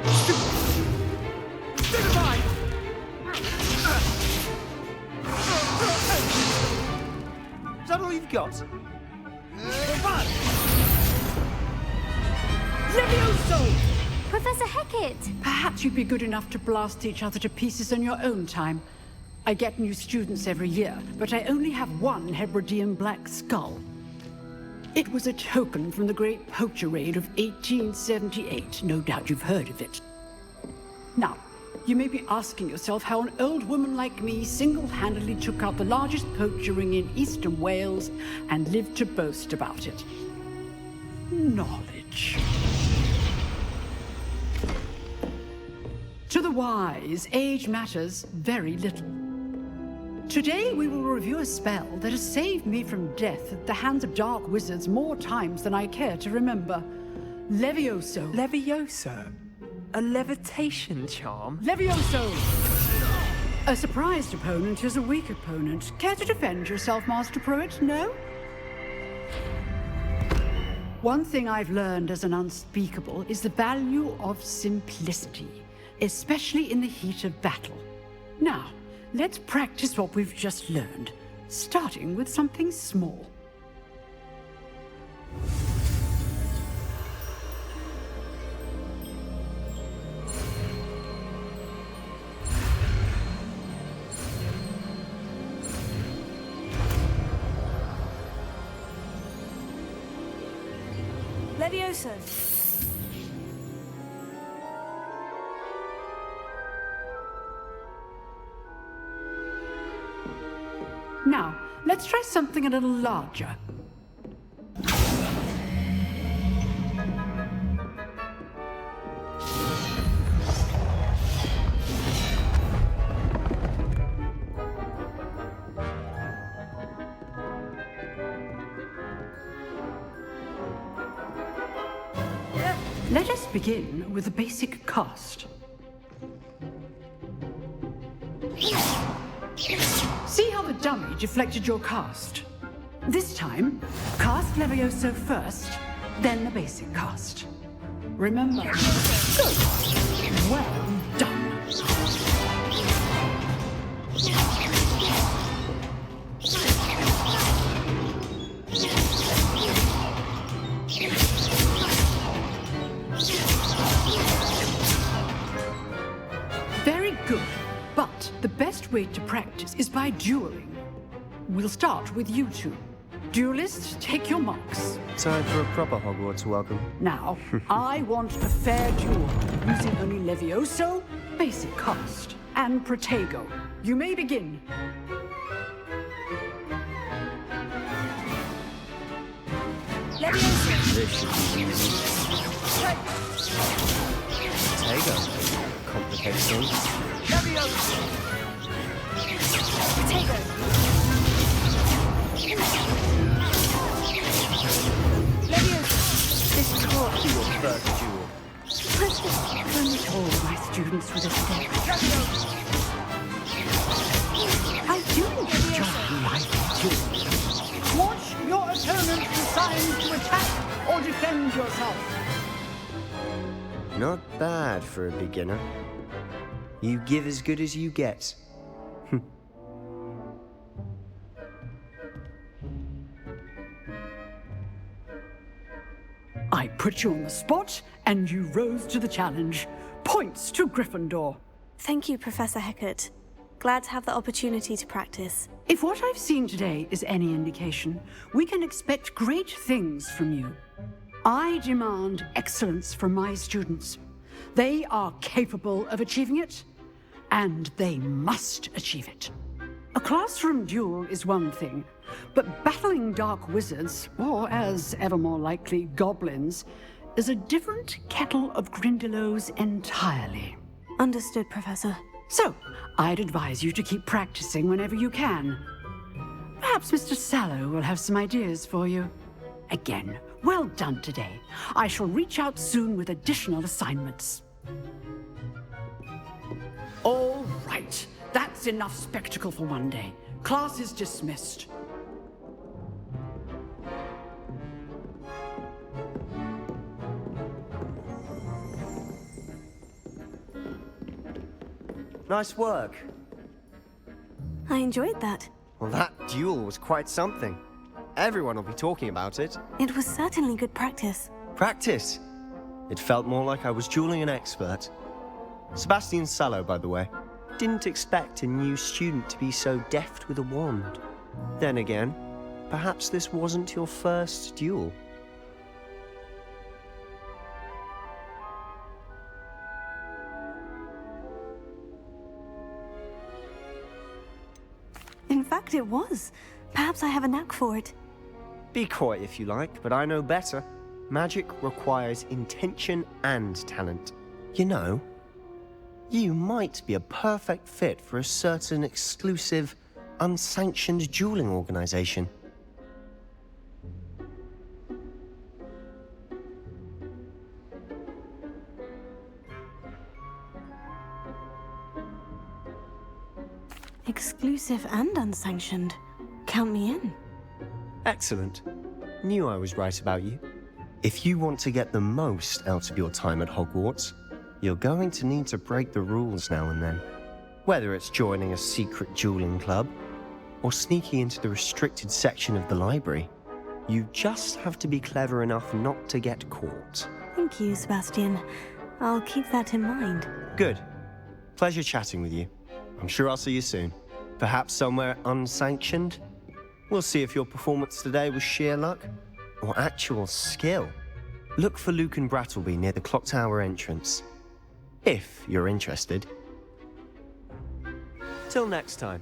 Stupefy! Is that all you've got? Levioso! Professor Hecat! Perhaps you'd be good enough to blast each other to pieces in your own time. I get new students every year, but I only have one Hebridean black skull. It was a token from the Great Poacher Raid of 1878. No doubt you've heard of it. Now, you may be asking yourself how an old woman like me single-handedly took out the largest poacher ring in eastern Wales and lived to boast about it. Knowledge. To the wise, age matters very little. Today we will review a spell that has saved me from death at the hands of dark wizards more times than I care to remember. Levioso. Levioso? A levitation charm? Levioso! A surprised opponent is a weak opponent. Care to defend yourself, Master Pruitt? No? One thing I've learned as an unspeakable is the value of simplicity, especially in the heat of battle. Now, let's practice what we've just learned, starting with something small. Levioso! Now, let's try something a little larger. Let us begin with a basic cast. See how the dummy deflected your cast? This time, cast Levioso first, then the basic cast. Remember? Good. Well done. Very good. But the best way to practice is by dueling. We'll start with you two. Duelists, take your marks. Time for a proper Hogwarts welcome. Now, I want a fair duel, using only Levioso, basic cast, and Protego. You may begin. Levioso! This should be easy. Tego. Complicates things. Levioso! Protego! Levioso! This can't be your first duel. Finish all my students with a step. I do enjoy life duels. Watch your opponent decide to attack or defend yourself. Not bad for a beginner. You give as good as you get. I put you on the spot, and you rose to the challenge. Points to Gryffindor. Thank you, Professor Hecat. Glad to have the opportunity to practice. If what I've seen today is any indication, we can expect great things from you. I demand excellence from my students. They are capable of achieving it, and they must achieve it. A classroom duel is one thing, but battling dark wizards, or as ever more likely, goblins, is a different kettle of Grindylows entirely. Understood, Professor. So, I'd advise you to keep practicing whenever you can. Perhaps Mr. Sallow will have some ideas for you. Again, well done today. I shall reach out soon with additional assignments. All right, that's enough spectacle for one day. Class is dismissed. Nice work. I enjoyed that. Well, that duel was quite something. Everyone will be talking about it. It was certainly good practice. Practice. It felt more like I was dueling an expert. Sebastian Sallow, by the way. Didn't expect a new student to be so deft with a wand. Then again, perhaps this wasn't your first duel. In fact, it was. Perhaps I have a knack for it. Be coy if you like, but I know better. Magic requires intention and talent. You know, you might be a perfect fit for a certain exclusive, unsanctioned dueling organization. Exclusive and unsanctioned. Count me in. Excellent. Knew I was right about you. If you want to get the most out of your time at Hogwarts, you're going to need to break the rules now and then. Whether it's joining a secret dueling club, or sneaking into the restricted section of the library, you just have to be clever enough not to get caught. Thank you, Sebastian. I'll keep that in mind. Good. Pleasure chatting with you. I'm sure I'll see you soon. Perhaps somewhere unsanctioned? We'll see if your performance today was sheer luck or actual skill. Look for Luke and Brattleby near the clock tower entrance, if you're interested. Till next time.